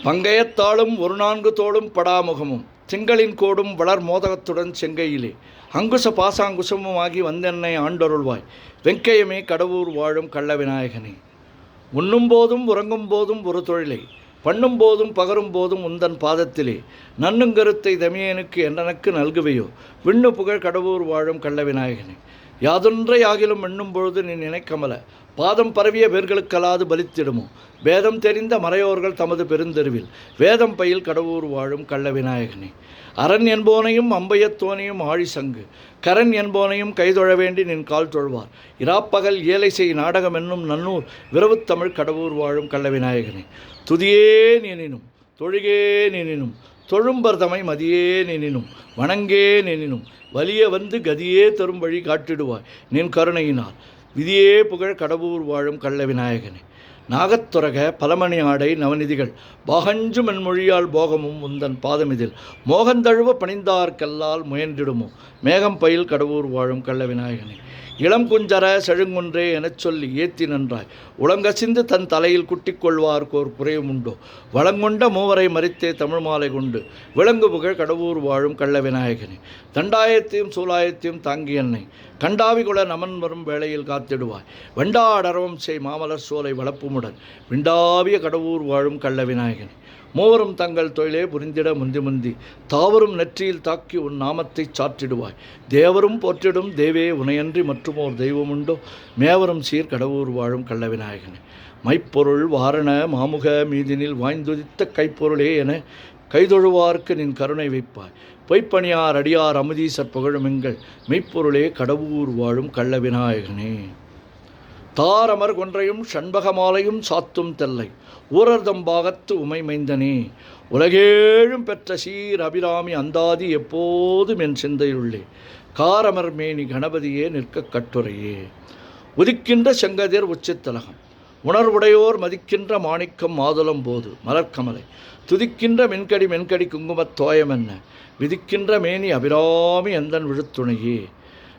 பங்கயத்தாலும் ஒரு நான்கு தோளும் படாமுகமும் திங்களின் கோடும் வளர் மோதகத்துடன் செங்கையிலே அங்குச பாசாங்குசமும் ஆகி வந்தென்னை ஆண்டருள்வாய் வெங்கையமே கடவுர் வாழும் கள்ள விநாயகனே. உண்ணும் போதும் உறங்கும் போதும் ஒரு தொழிலை பண்ணும் போதும் பகரும் போதும் உந்தன் பாதத்திலே நன்னுங்கருத்தை தமியனுக்கு என்றனக்கு நல்குவையோ விண்ணு புகழ் கடவுர் வாழும் கள்ள விநாயகனே. யாதொன்றை ஆகிலும் எண்ணும் பொழுது நீ நினைக்கமல பாதம் பரவிய பேர்களுக்கல்லாது பலித்திடுமோ வேதம் தெரிந்த மறையோர்கள் தமது பெருந்தெருவில் வேதம் பயில் கடவுர் வாழும் கள்ள விநாயகனே. அரண் என்போனையும் அம்பையத்தோனையும் ஆழி சங்கு கரண் என்போனையும் கைதொழ வேண்டி நின் கால் தொழுவார் இராப்பகல் ஏலை செய் நாடகம் என்னும் நன்னூர் விரவுத்தமிழ் கடவுர் வாழும் கள்ள விநாயகனே. துதியே நினினும் தொழுகே நினினும் தொழும்பர்தமை மதியே நினினும் வணங்கே நினினும் வலிய வந்து கதியே தரும் வழி காட்டிடுவாய் நின் கருணையினால் விதியே புகழ் கடவுர் வாழும் கள்ள விநாயகனே. நாகத்துரக பலமணி ஆடை நவநிதிகள் பாகஞ்சு மென்மொழியால் போகமும் உந்தன் பாதமிதில் மோகந்தழுவ பணிந்தார்கல்லால் முயன்றிடுமோ மேகம் பயில் கடவுர் வாழும் கள்ள விநாயகனே. இளம் குஞ்சர செழுங்குன்றே எனச் சொல்லி ஏத்தி நன்றாய் உளங்கசிந்து தன் தலையில் குட்டிக் கொள்வார்க்கோர் குறையும் உண்டோ வளங்கொண்ட மூவரை மறித்தே தமிழ் மாலை கொண்டு விலங்கு புகழ் கடவுர் வாழும் கள்ள விநாயகனே. தண்டாயத்தையும் சூலாயத்தையும் தாங்கி என்னை கண்டாவி குல நமன் வரும் வேளையில் காத்திடுவாய் வெண்டாடரவம் செய் மாமலர் சோலை வளப்புமுடன் விண்டாவிய கடவுர் வாழும் கள்ள விநாயகனே. மூவரும் தங்கள் தொழிலே புரிந்திட முந்தி முந்தி தாவரும் நெற்றியில் தாக்கி உன் நாமத்தை சாற்றிடுவாய் தேவரும் போற்றிடும் தேவே உனையன்றி மற்றுமோர் தெய்வமுண்டோ மேவரும் சீர் கடவுர் வாழும் கள்ள விநாயகனே. மைப்பொருள் வாரண மாமுக மீதினில் வாய்ந்துதித்த கைப்பொருளே என கைதொழுவார்க்கு நின் கருணை வைப்பாய் பொய்ப்பணியார் அடியார் அமுதீசர் புகழுமெங்கள் மெய்ப்பொருளே கடவுர் வாழும் கள்ள விநாயகனே. தாரமர் கொன்றையும் ஷண்பகமாலையும் சாத்தும் தெல்லை ஊரர்தம் பாகத்து உமை மைந்தனே உலகேழும் பெற்ற சீர் அபிராமி அந்தாதி எப்போதும் என் சிந்தையுள்ளே காரமர் மேனி கணபதியே நிற்க கட்டுரையே. உதிக்கின்ற செங்கதிர் உச்சித்தலகம் உணர்வுடையோர் மதிக்கின்ற மாணிக்கம் மாதுளம் போது மலர்கமலை துதிக்கின்ற மென்கடி குங்குமத் தோயமென்ன விதிக்கின்ற மேனி அபிராமி எந்தன் விழுத்துணையே.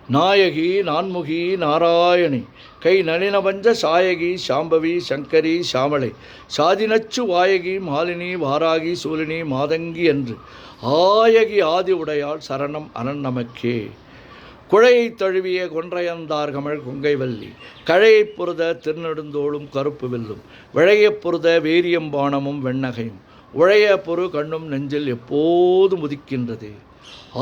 நாயகி நான்முகி நாராயணி கை நளினபஞ்ச சாயகி சாம்பவி சங்கரி சாமளை சாதினச்சு வாயகி மாலினி வாராகி சூலினி மாதங்கி என்று ஆயகி ஆதி உடையாள் சரணம் அரண் நமக்கே. குழையை தழுவிய கொன்றையந்தார் கமழ் கொங்கைவல்லி கழையைப் பொருத திருநெடுந்தோளும் கருப்பு வெல்லும் விழைய பொருத வேரியம்பானமும் வெண்ணகையும் உழைய பொரு கண்ணும் நெஞ்சில் எப்போதும் உதிக்கின்றது.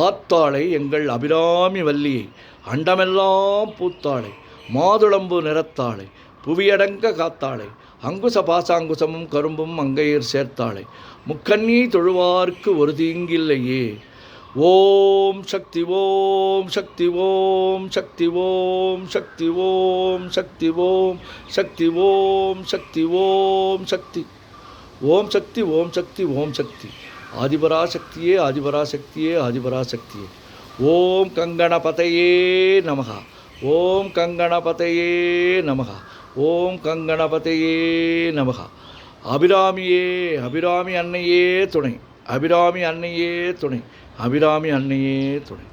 ஆத்தாளை எங்கள் அபிராமி வல்லியை அண்டமெல்லாம் பூத்தாளை மாதுளம்பு நிறத்தாளை புவியடங்க காத்தாளை அங்குச பாசாங்குசமும் கரும்பும் அங்கையர் சேர்த்தாளை முக்கண்ணி தொழுவார்க்கு ஒரு தீங்கில்லையே. ஓம் சக்தி ஓம் சக்தி ஓம் சக்தி ஓம் சக்தி ஓம் சக்தி ஓம் சக்தி ஓம் சக்தி ஓம் சக்தி ஓம் சக்தி ஓம் சக்தி ஓம் சக்தி ஆதிபராசக்தியே ஆதிபராசக்தியே ஆதிபராசக்தியே. ஓம் கங்கணபதையே நமக ஓம் கங்கணபதையே நமக ஓம் கங்கணபதையே நமக. அபிராமியே அபிராமி அன்னையே துணை அபிராமி அன்னையே துணை அபிராமி அன்னையே துணை.